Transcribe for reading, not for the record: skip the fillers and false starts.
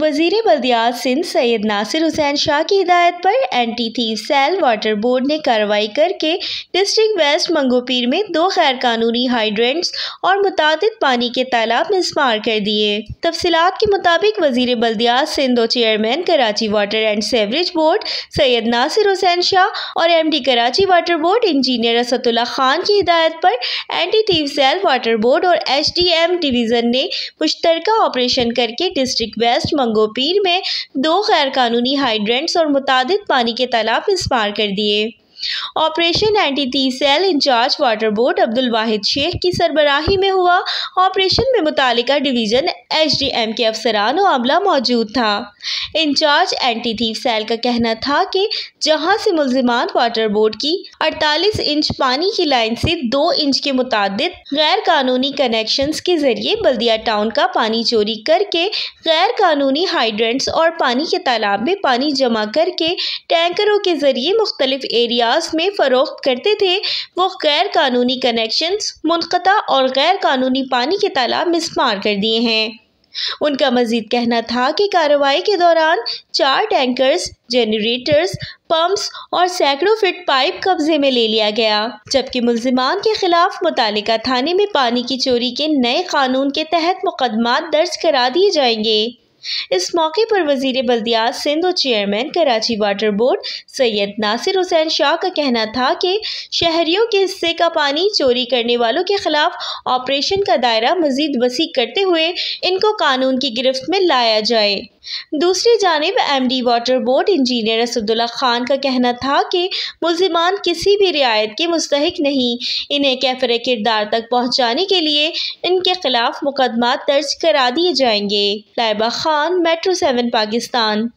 وزیر بلدیات سندھ سید ناصر حسین شاہ کی ہدایت پر anti theft cell water board نے کارروائی کر کے ڈسٹرکٹ ویسٹ منگو پیر میں 2 غیر قانونی ہائیڈرینٹس اور متعدد پانی کے تالاب مسمار کر دیے۔ تفصیلات کے مطابق وزیر بلدیات سندھ و chairman Karachi water and sewerage board Syed Nasir Hussain Shah اور M D Karachi water board engineer Asad Ullah Khan کی ہدایت پر anti theft cell water board اور ایچ ڈی ایم ڈویژن نے مشترکہ آپریشن کر کے ڈسٹرکٹ ویسٹ منگو پیر میں 2 غیر قانونی ہائیڈرینٹس اور متعدد پانی کے تالاب مسمار کر دیے۔ Operation anti theft cell incharge water board Abdul Wahid Shaikh کی سربراہی میں ہوا۔ آپریشن میں متعلقہ ڈویژن ایچ ڈی ایم کے افسران و عملہ موجود تھا۔ انچارج اینٹی تھیف سیل کا کہنا تھا کہ جہاں سے ملزمان واٹر بورڈ کی 48 انچ پانی کی لائن سے 2 انچ کے متعدد غیر قانونی کنیکشنز کے ذریعے بلدیہ ٹاؤن کا پانی چوری کر کے غیر قانونی ہائیڈرینٹس اور پانی کے تالاب میں پانی جمع کر کے ٹینکروں کے ذریعے مختلف ایریاز میں فروخت کرتے تھے، وہ غیر قانونی کنیکشنز منقطع اور غیر قانونی پانی کے تالاب مسمار کر دیے ہیں۔ ان کا مزید کہنا تھا کہ کارروائی کے دوران 4 ٹینکرز، جنریٹرز، پمپس اور سینکڑوں فٹ پائپ قبضے میں لے لیا گیا، جبکہ ملزمان کے خلاف متعلقہ تھانے میں پانی کی چوری کے نئے قانون کے تحت مقدمات درج کرا دیے جائیں گے۔ اس موقع پر وزیر بلدیات سندھ و chairman Karachi water board Syed Nasir Hussain شاہ کا کہنا تھا کہ شہریوں کے حصے کا پانی چوری کرنے والوں کے خلاف آپریشن کا دائرہ مزید وسیع کرتے ہوئے ان کو قانون کی گرفت میں لایا جائے۔ دوسری جانب M D water board engineer Asad Ullah Khan کا کہنا تھا کہ ملزمان کسی بھی رعایت کے مستحق نہیں، انہیں کیفر کردار تک پہنچانے کے لیے ان کے خلاف مقدمات درج کرا دیے جائیں گے۔ لائبہ خان، میٹرو 7 پاکستان۔